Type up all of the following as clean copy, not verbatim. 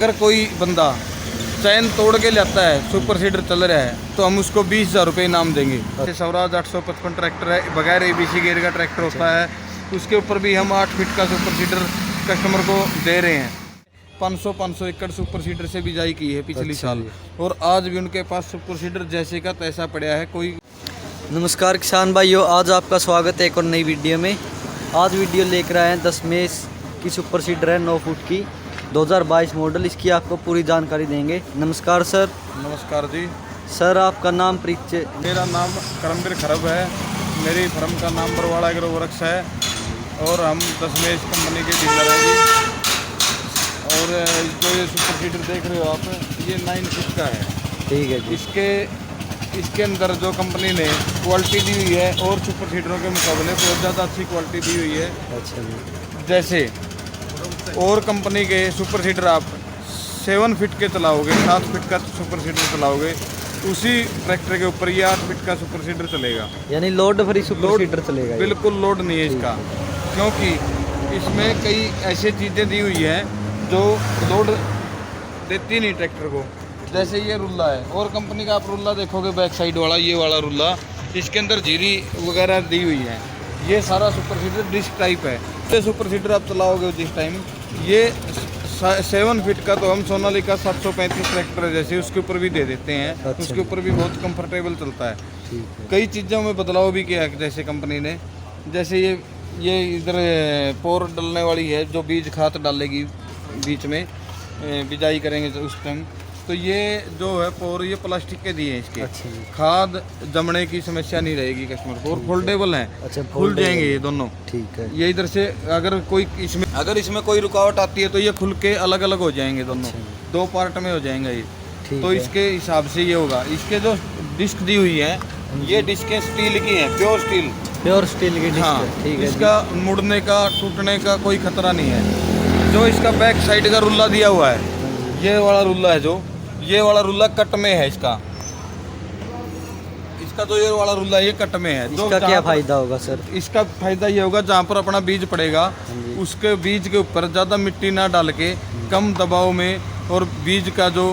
अगर कोई बंदा चैन तोड़ के लाता है, सुपर सीडर चल रहा है, तो हम उसको 20,000 रुपये इनाम देंगे। स्वराज 855 ट्रैक्टर है, बगैर ABC गेयर का ट्रैक्टर होता है, उसके ऊपर भी हम 8 फीट का सुपर सीडर कस्टमर को दे रहे हैं। 500 एकड़ सुपर सीडर से बिजाई की है पिछली साल, और आज भी उनके पास सुपर सीडर जैसे का तैसा पड़ा है। कोई नमस्कार किसान भाइयों, आज आपका स्वागत है एक और नई वीडियो में। आज वीडियो लेकर आए हैं 10 मेष की सुपर सीडर है, 9 फुट की, 2022 मॉडल। इसकी आपको पूरी जानकारी देंगे। नमस्कार सर। नमस्कार जी। सर आपका नाम परिचय। मेरा नाम करमवीर खरब है, मेरी फर्म का नाम बरवाड़ा एग्रोवर्क्स है, और हम 10 मेष कंपनी के डीलर हैं जी। और जो ये सुपर सीडर देख रहे हो आप, ये 9 फीट का है। ठीक है जी। इसके अंदर जो कंपनी ने क्वालिटी दी हुई है, और सुपर सीडरों के मुकाबले बहुत ज़्यादा अच्छी क्वालिटी दी हुई है। अच्छा जी। जैसे और कंपनी के सुपर सीडर आप 7 फीट के चलाओगे, 7 फीट का सुपर सीडर चलाओगे, उसी ट्रैक्टर के ऊपर ये 8 फीट का सुपर सीडर चलेगा। यानी लोड फ्री सुपर सीडर चलेगा। बिल्कुल लोड नहीं है इसका, क्योंकि इसमें कई ऐसी चीज़ें दी हुई हैं जो लोड देती नहीं ट्रैक्टर को। जैसे ये रुल्ला है, और कंपनी का आप रुल्ला देखोगे बैक साइड वाला, ये वाला रुल्ला, इसके अंदर जीरी वगैरह दी हुई है। ये सारा सुपर सीडर डिस्क टाइप है। ये सुपर सीडर आप चलाओगे जिस टाइम, ये 7 फीट का तो हम सोनालिका 735 ट्रैक्टर है जैसे, उसके ऊपर भी दे देते हैं। अच्छा। उसके ऊपर भी बहुत कंफर्टेबल चलता है। ठीक है। कई चीज़ों में बदलाव भी किया है जैसे कंपनी ने। जैसे ये इधर पोर डलने वाली है, जो बीज खाद डालेगी बीच में, बिजाई करेंगे उस टाइम, तो ये जो है पोर, ये प्लास्टिक के दिए हैं इसके। अच्छा जी। खाद जमने की समस्या नहीं रहेगी कस्टमर को, और फोल्डेबल हैं। अच्छा, खुल जाएंगे ये दोनों। ठीक है। ये इधर से अगर इसमें कोई रुकावट आती है तो ये खुल के अलग अलग हो जाएंगे दोनों। अच्छा। 2 पार्ट में हो जाएंगे ये। ठीक तो है। इसके हिसाब से ये होगा। इसके जो डिस्क दी हुई है, ये डिस्कें स्टील की हैं, प्योर स्टील। प्योर स्टील की डिस्क हाँ, है। ठीक है। इसका मुड़ने का, टूटने का कोई खतरा नहीं है। जो इसका बैक साइड का रुल्ला दिया हुआ है, ये वाला रुल्ला है, जो ये वाला रुल्ला कट में है। इसका तो ये वाला रुल्ला ये कट में है। इसका क्या फायदा होगा सर? इसका फायदा ये होगा, जहाँ पर अपना बीज पड़ेगा, उसके बीज के ऊपर ज़्यादा मिट्टी ना डाल के, कम दबाव में, और बीज का जो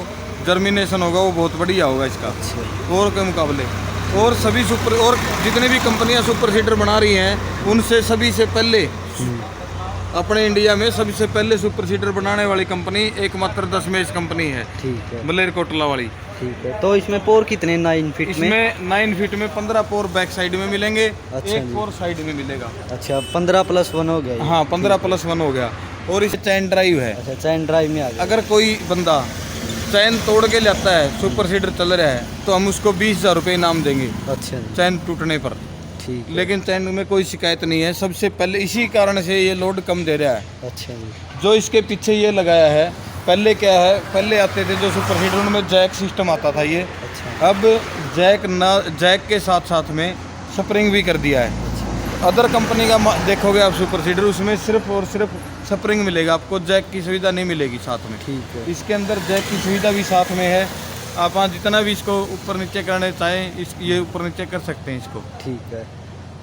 जर्मिनेशन होगा वो बहुत बढ़िया होगा इसका और के मुकाबले। और सभी और जितनी भी कंपनियां सुपर सीडर बना रही हैं, उनसे सभी से पहले अपने इंडिया में सबसे पहले सुपर सीडर बनाने वाली कंपनी एकमात्र 10 मेष कंपनी है। ठीक है। मलेरकोटला वाली। ठीक है। तो इसमें पोर कितने 9 फीट में? इसमें 9 फीट में 15 पोर बैक साइड में मिलेंगे। अच्छा, एक पोर साइड में मिलेगा। अच्छा, 15+1 हो गया। हाँ, 15+1 हो गया। और इस चैन ड्राइव है। अच्छा, चैन ड्राइव में आ गया। अगर कोई बंदा चैन तोड़ के लाता है, सुपर सीडर चल रहा है, तो हम उसको 20,000 रुपये इनाम देंगे। अच्छा जी। चैन टूटने पर। ठीक है। लेकिन चैन में कोई शिकायत नहीं है। सबसे पहले इसी कारण से ये लोड कम दे रहा है। अच्छा जी। जो इसके पीछे ये लगाया है, पहले क्या है, पहले आते थे जो सुपर सीडर, उनमें जैक सिस्टम आता था ये। अच्छा। अब जैक के साथ साथ में स्प्रिंग भी कर दिया है। अदर कंपनी का देखोगे आप सुपर सीडर, उसमें सिर्फ और सिर्फ स्प्रिंग मिलेगा, आपको जैक की सुविधा नहीं मिलेगी साथ में। ठीक है। इसके अंदर जैक की सुविधा भी साथ में है। आप जितना भी इसको ऊपर नीचे करना चाहें, ये ऊपर नीचे कर सकते हैं इसको। ठीक है।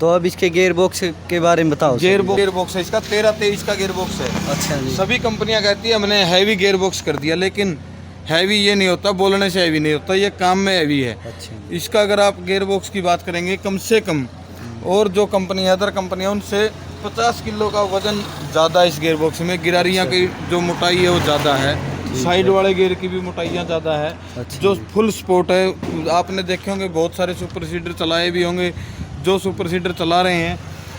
तो अब इसके गियर बॉक्स के बारे में बताओ। गियर बॉक्स है इसका 13-23 का गियर बॉक्स है। अच्छा जी। सभी कंपनियां कहती है हमने हैवी गियर बॉक्स कर दिया, लेकिन हैवी ये नहीं होता, बोलने से हैवी नहीं होता, ये काम में हैवी है। अच्छा। इसका अगर आप गियर बॉक्स की बात करेंगे, कम से कम, और जो कंपनी है, अदर कंपनियां, उनसे 50 किलो का वजन ज़्यादा है इस गियर बॉक्स में। गिरारियाँ की जो मोटाई है वो ज़्यादा है, साइड वाले गियर की भी मोटाइयाँ ज़्यादा है। अच्छा। जो फुल स्पोर्ट है, आपने देखे होंगे, बहुत सारे सुपर सीडर चलाए भी होंगे। जो सुपर सीडर चला रहे हैं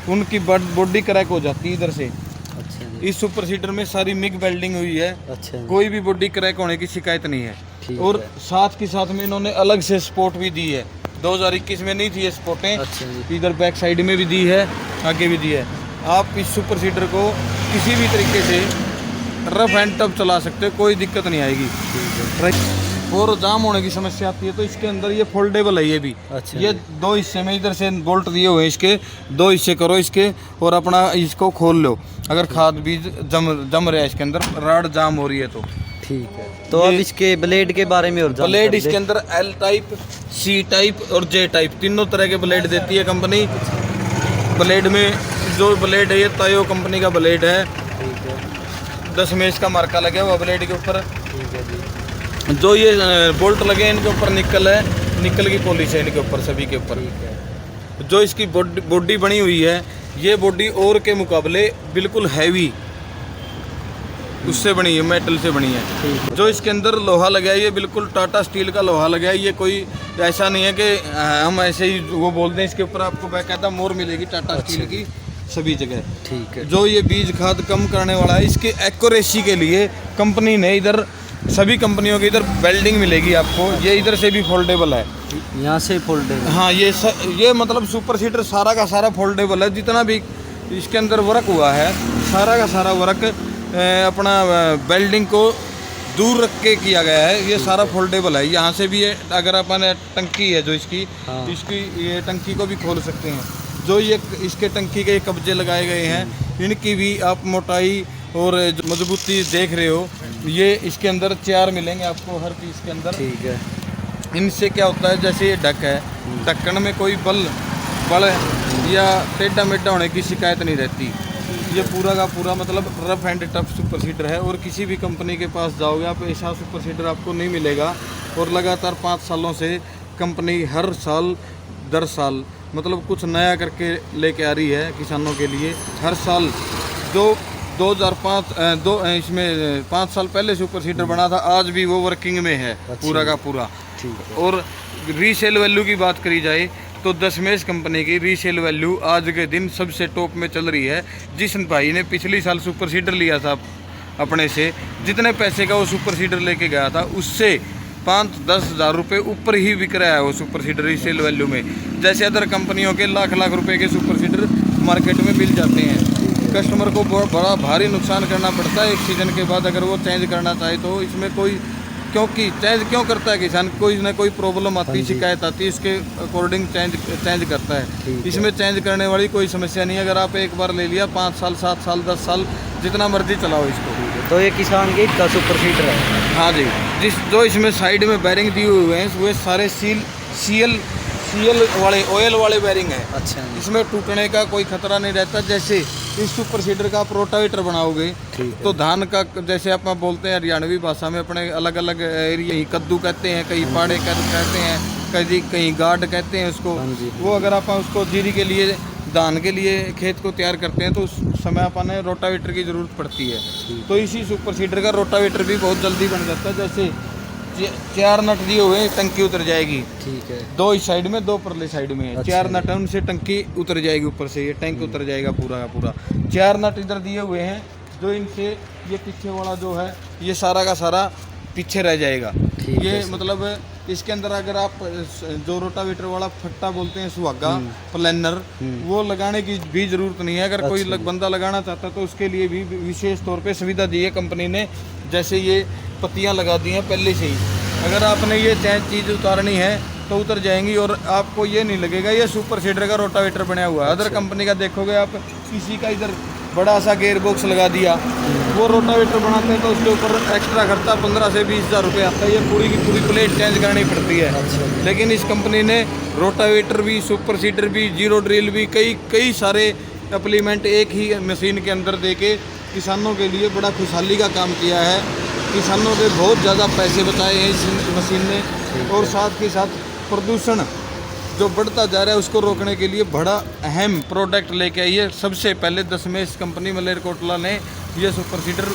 उनकी बॉडी क्रैक हो जाती है इधर से। अच्छा जी। इस सुपर सीडर में सारी मिग वेल्डिंग हुई है। अच्छा जी। कोई भी बॉडी क्रैक होने की शिकायत नहीं है। ठीक और है। साथ के साथ में इन्होंने अलग से स्पोर्ट भी दी है। 2021 में नहीं थी ये स्पोर्टें। अच्छा जी। इधर बैक साइड में भी दी है, आगे भी दी है। आप इस सुपर सीडर को किसी भी तरीके से रफ एंड टफ चला सकते हो, कोई दिक्कत नहीं आएगी। और जाम होने की समस्या आती है तो इसके अंदर ये फोल्डेबल है ये भी। अच्छा। ये 2 हिस्से में इधर से बोल्ट दिए हुए हैं, इसके 2 हिस्से करो इसके, और अपना इसको खोल लो। अगर खाद बीज जम रहा है इसके अंदर, राड जाम हो रही है तो। ठीक है। तो अब इसके ब्लेड के बारे में और ब्लेड इसके अंदर L टाइप, C टाइप और J टाइप, तीनों तरह के ब्लेड देती है कंपनी। ब्लेड में जो ब्लेड है, ये तायो कंपनी का ब्लेड है। ठीक है। 10 मेष का मार्का लगा हुआ ब्लेड के ऊपर। है जी। जो ये बोल्ट लगे हैं इनके ऊपर निकल है, निकल की पॉलिश है इनके ऊपर, सभी के ऊपर। ठीक है। जो इसकी बॉडी बनी हुई है, ये बॉडी और के मुकाबले बिल्कुल हैवी उससे बनी है, मेटल से बनी है। ठीक है। जो इसके अंदर लोहा लगा है ये बिल्कुल टाटा स्टील का लोहा लगा है। ये कोई ऐसा नहीं है कि हम ऐसे ही वो बोल दें। इसके ऊपर आपको बाकायदा मोर मिलेगी टाटा स्टील की सभी जगह। ठीक है। जो ये बीज खाद कम करने वाला है, इसके एक्यूरेसी के लिए कंपनी ने इधर सभी कंपनियों की इधर वेल्डिंग मिलेगी आपको। ये इधर से भी फोल्डेबल है, यहाँ से फोल्डेबल। हाँ ये मतलब सुपर सीडर सारा का सारा फोल्डेबल है। जितना भी इसके अंदर वर्क हुआ है सारा का सारा वर्क अपना वेल्डिंग को दूर रख के किया गया है। ये सारा फोल्डेबल है। यहाँ से भी ये अगर अपन टंकी है जो इसकी, हाँ। इसकी ये टंकी को भी खोल सकते हैं। जो ये इसके टंकी के कब्जे लगाए गए हैं, इनकी भी आप मोटाई और जो मजबूती देख रहे हो। ये इसके अंदर 4 मिलेंगे आपको हर पीस के अंदर। ठीक है। इनसे क्या होता है, जैसे ये ढक है, ढक्कन में कोई बल या टेढ़ा मेढ़ा होने की शिकायत नहीं रहती। ये पूरा का पूरा मतलब rough and tough super seeder है। और किसी भी कंपनी के पास जाओगे आप, ऐसा सुपर सीडर आपको नहीं मिलेगा। और लगातार 5 सालों से कंपनी हर साल दर साल मतलब कुछ नया करके लेके आ रही है किसानों के लिए। हर साल जो 2005 इसमें 5 साल पहले सुपर सीडर बना था, आज भी वो वर्किंग में है पूरा का पूरा। ठीक है। और रीसेल वैल्यू की बात करी जाए तो दशमेश कंपनी की रीसेल वैल्यू आज के दिन सबसे टॉप में चल रही है। जिस भाई ने पिछली साल सुपर सीडर लिया था अपने से, जितने पैसे का वो सुपर सीडर लेके गया था, उससे 5-10 हज़ार रुपये ऊपर ही बिक रहा है वो सुपर सीडर रीसेल वैल्यू में। जैसे अदर कंपनियों के लाख रुपए के सुपर सीडर मार्केट में मिल जाते हैं। कस्टमर को बड़ा भारी नुकसान करना पड़ता है एक सीजन के बाद अगर वो चेंज करना चाहे तो। इसमें कोई क्योंकि चेंज क्यों करता है किसान, कोई ना कोई प्रॉब्लम आती है, शिकायत आती है, उसके अकॉर्डिंग चेंज करता है। इसमें चेंज करने वाली कोई समस्या नहीं है। अगर आप एक बार ले लिया 5 साल 7 साल 10 साल जितना मर्जी चलाओ इसको। तो ये किसान गेट का सुपर सीडर है। हाँ जी। जो इसमें साइड में बैरिंग दिए हुए हैं वो सारे सील वाले ऑयल वाले बैरिंग है। अच्छा। इसमें टूटने का कोई खतरा नहीं रहता। जैसे इस सुपर सीडर का आप रोटावेटर बनाओगे तो धान का, जैसे आप बोलते हैं हरियाणवी भाषा में अपने अलग अलग एरिया, कद्दू कहते हैं, कहीं पाड़े कहते हैं, कहीं गार्ड कहते हैं उसको। वो अगर आप उसको जीरी के लिए, धान के लिए खेत को तैयार करते हैं तो उस समय अपन रोटावेटर की ज़रूरत पड़ती है। तो इसी सुपर सीडर का रोटावेटर भी बहुत जल्दी बन जाता है। जैसे 4 नट दिए हुए हैं, टंकी उतर जाएगी। ठीक है। 2 इस साइड में, 2 परले साइड में है। अच्छा। 4 नट है, उनसे टंकी उतर जाएगी ऊपर से, ये टैंक उतर जाएगा पूरा का पूरा। 4 नट इधर दिए हुए हैं जो इनसे ये पीछे वाला जो है ये सारा का सारा पीछे रह जाएगा। ये मतलब इसके अंदर अगर आप जो रोटावेटर वाला फट्टा बोलते हैं सुहागा प्लानर, वो लगाने की भी जरूरत नहीं है। अगर कोई बंदा लगाना चाहता है तो उसके लिए भी विशेष तौर पे सुविधा दी है कंपनी ने। जैसे ये पत्तियां लगा दी हैं पहले से ही, अगर आपने ये चीज़ उतारनी है तो उतर जाएंगी और आपको ये नहीं लगेगा ये सुपर सीडर का रोटावेटर बना हुआ है। अदर कंपनी का देखोगे आप, किसी का इधर बड़ा सा गेयर बॉक्स लगा दिया, वो रोटावेटर बनाते हैं तो उसके ऊपर एक्स्ट्रा खर्चा 15 से 20 हज़ार रुपये आता है। ये पूरी की पूरी प्लेट चेंज करनी पड़ती है। लेकिन इस कंपनी ने रोटावेटर भी, सुपर सीडर भी, जीरो ड्रिल भी, कई सारे एप्लीमेंट एक ही मशीन के अंदर दे के किसानों के लिए बड़ा खुशहाली का काम किया है। किसानों के बहुत ज़्यादा पैसे बचाए हैं इस मशीन ने। और साथ के साथ प्रदूषण जो बढ़ता जा रहा है उसको रोकने के लिए बड़ा अहम प्रोडक्ट लेके आई है। सबसे पहले दशमेश कंपनी मलेरकोटला ने ये सुपर सीडर,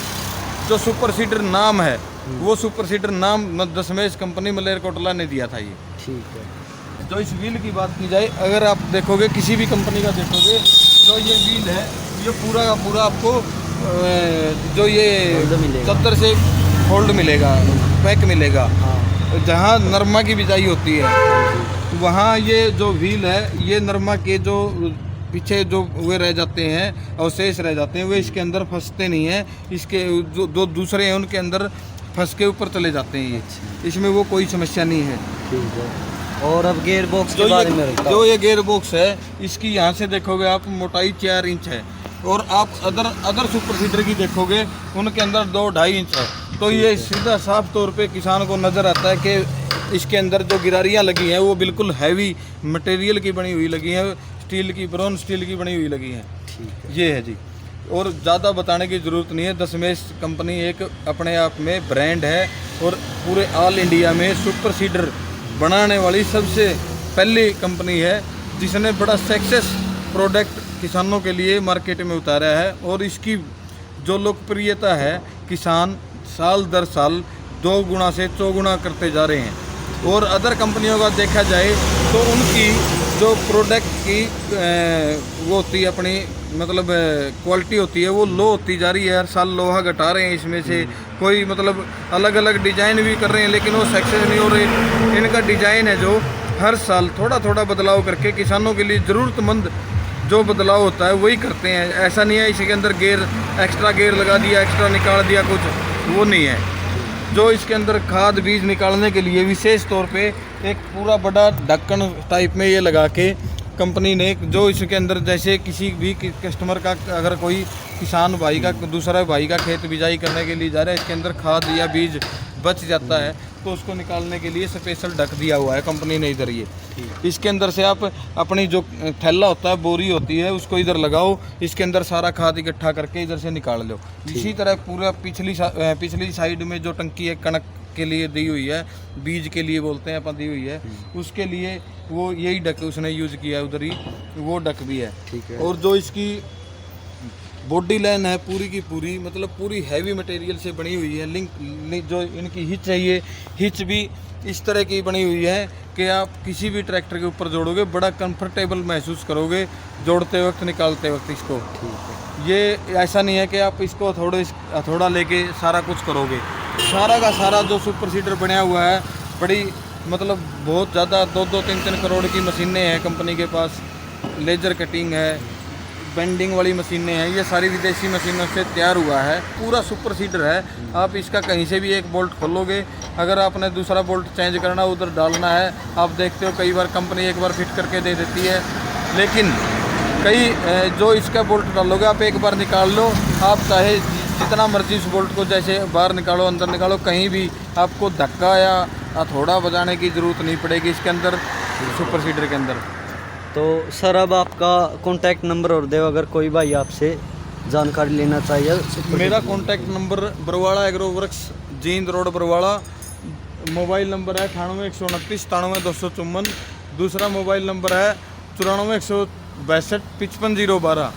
जो सुपर सीडर नाम है वो सुपर सीडर नाम दशमेश कंपनी मलेरकोटला ने दिया था ये। ठीक है। जो इस व्हील की बात की जाए, अगर आप देखोगे किसी भी कंपनी का देखोगे, जो ये व्हील है ये पूरा का पूरा आपको जो ये चद्दर से फोल्ड मिलेगा, पैक मिलेगा। जहाँ नरमा की बिजाई होती है वहाँ ये जो व्हील है, ये नरमा के जो पीछे जो वे रह जाते हैं, अवशेष रह जाते हैं, वे इसके अंदर फंसते नहीं हैं। इसके जो दूसरे हैं उनके अंदर फंस के ऊपर चले जाते हैं ये। इसमें वो कोई समस्या नहीं है। ठीक है। और अब गियर बॉक्स के बारे में जो ये गियर बॉक्स है, इसकी यहाँ से देखोगे आप मोटाई 4 इंच है। और आप अदर सुपर सीडर की देखोगे उनके अंदर 2-2.5 इंच है। तो ये सीधा साफ तौर पे किसान को नज़र आता है कि इसके अंदर जो गिरारियाँ लगी हैं वो बिल्कुल हैवी मटेरियल की बनी हुई लगी हैं, स्टील की, ब्रॉन्ज स्टील की बनी हुई लगी हैं। ठीक है। ये है जी। और ज़्यादा बताने की ज़रूरत नहीं है। दशमेश कंपनी एक अपने आप में ब्रांड है और पूरे ऑल इंडिया में सुपर सीडर बनाने वाली सबसे पहली कंपनी है जिसने बड़ा सक्सेस प्रोडक्ट किसानों के लिए मार्केट में उतारा है। और इसकी जो लोकप्रियता है किसान साल दर साल 2 गुना से 4 गुना करते जा रहे हैं। और अदर कंपनियों का देखा जाए तो उनकी जो प्रोडक्ट की वो होती है अपनी मतलब क्वालिटी होती है वो लो होती जा रही है। हर साल लोहा घटा रहे हैं, इसमें से कोई मतलब अलग अलग डिजाइन भी कर रहे हैं लेकिन वो सक्सेस नहीं हो रही। इनका डिजाइन है जो हर साल थोड़ा थोड़ा बदलाव करके किसानों के लिए ज़रूरतमंद जो बदलाव होता है वही करते हैं। ऐसा नहीं है इसके अंदर गेयर एक्स्ट्रा गेयर लगा दिया, एक्स्ट्रा निकाल दिया, कुछ वो नहीं है। जो इसके अंदर खाद बीज निकालने के लिए विशेष तौर पे एक पूरा बड़ा ढक्कन टाइप में ये लगा के कंपनी ने जो इसके अंदर जैसे किसी भी कस्टमर का अगर कोई किसान भाई का दूसरा भाई का खेत बिजाई करने के लिए जा रहा है, इसके अंदर खाद या बीज बच जाता है तो उसको निकालने के लिए स्पेशल ढक दिया हुआ है कंपनी ने इधर। ये इसके अंदर से आप अपनी जो थैला होता है बोरी होती है उसको इधर लगाओ, इसके अंदर सारा खाद इकट्ठा करके इधर से निकाल लो। इसी तरह पूरा पिछली साइड में जो टंकी है कणक के लिए दी हुई है, बीज के लिए बोलते हैं अपन, दी हुई है उसके लिए वो यही डक उसने यूज़ किया है, उधर ही वो डक भी है। ठीक है। और जो इसकी बॉडी लाइन है पूरी की पूरी मतलब पूरी हैवी मटेरियल से बनी हुई है। लिंक जो इनकी हिच है ये हिच भी इस तरह की बनी हुई है कि आप किसी भी ट्रैक्टर के ऊपर जोड़ोगे बड़ा कंफर्टेबल महसूस करोगे जोड़ते वक्त निकालते वक्त इसको। ठीक है। ये ऐसा नहीं है कि आप इसको थोड़ा लेके सारा कुछ करोगे। सारा का सारा जो सुपर सीडर बनाया हुआ है बड़ी मतलब बहुत ज़्यादा 2-3 करोड़ की मशीनें हैं कंपनी के पास। लेजर कटिंग है, बेंडिंग वाली मशीनें हैं, ये सारी विदेशी मशीनों से तैयार हुआ है। पूरा सुपर सीडर है। आप इसका कहीं से भी एक बोल्ट खोलोगे, अगर आपने दूसरा बोल्ट चेंज करना उधर डालना है, आप देखते हो कई बार कंपनी एक बार फिट करके दे देती है, लेकिन कई जो इसका बोल्ट डालोगे आप एक बार निकाल लो, आप चाहे जितना मर्जी उस बोल्ट को जैसे बाहर निकालो अंदर निकालो, कहीं भी आपको धक्का या हथौड़ा बजाने की ज़रूरत नहीं पड़ेगी इसके अंदर सुपर सीडर के अंदर। तो सर अब आपका कॉन्टैक्ट नंबर और दो अगर कोई भाई आपसे जानकारी लेना चाहिए। मेरा contact number Barwara agro works Jind road Barwara. Mobile number है 98 129 97 254। दूसरा मोबाइल नंबर है 94 162 55 012।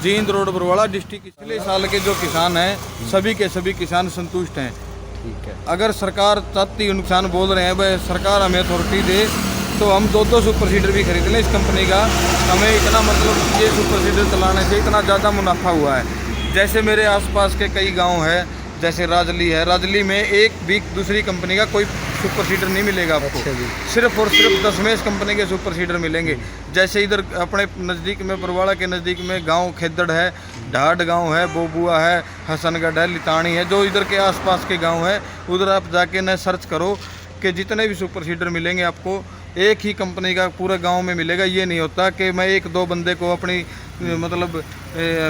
Jind road Barwara district. पिछले साल के जो किसान हैं सभी के सभी किसान संतुष्ट हैं। ठीक है। अगर सरकार चाहती नुकसान बोल रहे हैं भाई सरकार हमें अथॉरिटी दे तो हम 2 सुपर सीडर भी खरीद लें इस कंपनी का। हमें इतना मतलब ये सुपर सीडर चलाने से इतना ज़्यादा मुनाफा हुआ है। जैसे मेरे आसपास के कई गांव है, जैसे राजली है, राजली में एक भी दूसरी कंपनी का कोई सुपर सीडर नहीं मिलेगा आपको। सिर्फ और सिर्फ दशमेश कंपनी के सुपर सीडर मिलेंगे। जैसे इधर अपने नज़दीक में बरवाड़ा के नज़दीक में गांव खेदड़ है, ढाड गांव है, बोबुआ है, हसनगढ़ है, लितानी है, जो इधर के आसपास के गांव है उधर आप जाके न सर्च करो कि जितने भी सुपर सीडर मिलेंगे आपको एक ही कंपनी का पूरे गांव में मिलेगा। ये नहीं होता कि मैं 1-2 बंदे को अपनी मतलब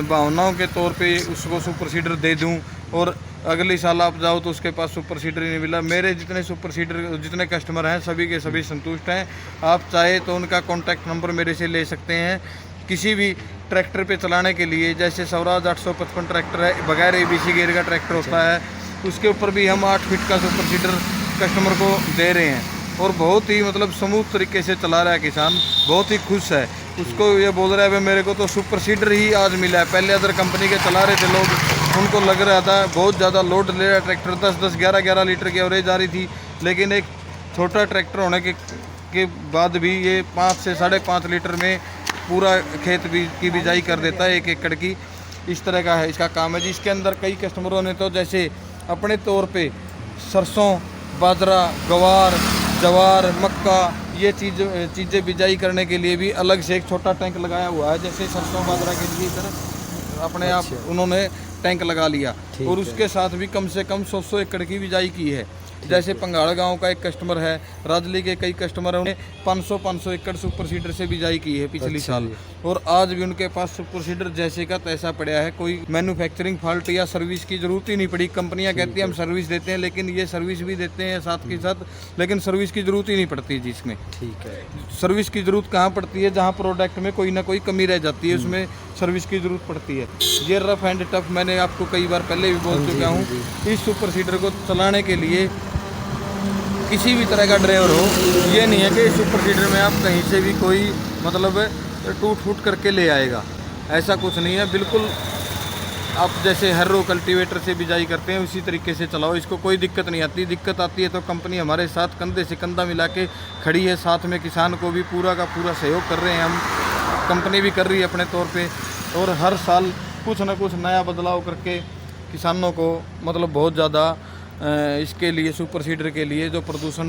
भावनाओं के तौर पे उसको सुपर सीडर दे दूं और अगले साल आप जाओ तो उसके पास सुपर सीडर ही नहीं मिला। मेरे जितने सुपर सीडर जितने कस्टमर हैं सभी के सभी संतुष्ट हैं। आप चाहे तो उनका कॉन्टैक्ट नंबर मेरे से ले सकते हैं। किसी भी ट्रैक्टर पे चलाने के लिए जैसे स्वराज 855 ट्रैक्टर है, बगैर ABC गियर का ट्रैक्टर होता है, उसके ऊपर भी हम 8 फीट का सुपर सीडर कस्टमर को दे रहे हैं और बहुत ही मतलब स्मूथ तरीके से चला रहा है किसान, बहुत ही खुश है। उसको ये बोल रहा है भाई मेरे को तो सुपर सीडर ही आज मिला है। पहले अदर कंपनी के चला रहे थे लोग, उनको लग रहा था बहुत ज़्यादा लोड ले रहा ट्रैक्टर, 10-10 11-11 लीटर की एवरेज आ रही थी, लेकिन एक छोटा ट्रैक्टर होने के बाद भी ये 5 से 5.5 लीटर में पूरा खेत की बिजाई कर देता है 1 एकड़ की। इस तरह का है इसका काम है जी। इसके अंदर कई कस्टमरों ने तो जैसे अपने तौर पे सरसों, बाजरा, गवार, जवार, मक्का ये चीज़ें बिजाई करने के लिए भी अलग से एक छोटा टैंक लगाया हुआ है। जैसे सरसों बाजरा के लिए इधर अपने आप उन्होंने टैंक लगा लिया और उसके साथ भी कम से कम 100 एकड़ की बिजाई की है। जैसे पंगाड़ गांव का एक कस्टमर है, राजली के कई कस्टमर हैं, उन्हें 500 एकड़ सुपर सीडर से बिजाई की है पिछली साल और आज भी उनके पास सुपर सीडर जैसे का तैसा पड़ा है। कोई मैन्युफैक्चरिंग फॉल्ट या सर्विस की ज़रूरत ही नहीं पड़ी। कंपनियां कहती हैं हम सर्विस देते हैं, लेकिन ये सर्विस भी देते हैं साथ के साथ, लेकिन सर्विस की ज़रूरत ही नहीं पड़ती जी इसमें। ठीक है। सर्विस की ज़रूरत कहाँ पड़ती है? जहाँ प्रोडक्ट में कोई ना कोई कमी रह जाती है, उसमें सर्विस की ज़रूरत पड़ती है। ये रफ एंड टफ मैंने आपको कई बार पहले भी बोल चुका हूँ। इस सुपर सीडर को चलाने के लिए किसी भी तरह का ड्राइवर हो, ये नहीं है कि इस सुपर सीडर में आप कहीं से भी कोई मतलब टूट फूट करके ले आएगा, ऐसा कुछ नहीं है। बिल्कुल आप जैसे हर्रो कल्टीवेटर से बिजाई करते हैं उसी तरीके से चलाओ, इसको कोई दिक्कत नहीं आती। दिक्कत आती है तो कंपनी हमारे साथ कंधे से कंधा मिला के खड़ी है, साथ में किसान को भी पूरा का पूरा सहयोग कर रहे हैं हम, कंपनी भी कर रही है अपने तौर पे। और हर साल कुछ ना कुछ नया बदलाव करके किसानों को मतलब बहुत ज़्यादा इसके लिए सुपर सीडर के लिए जो प्रदूषण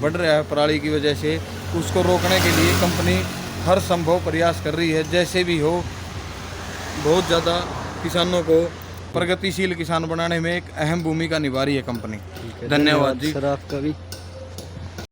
बढ़ रहा है पराली की वजह से, उसको रोकने के लिए कंपनी हर संभव प्रयास कर रही है। जैसे भी हो बहुत ज़्यादा किसानों को प्रगतिशील किसान बनाने में एक अहम भूमिका निभा रही है कंपनी। धन्यवाद जी सर आपका भी।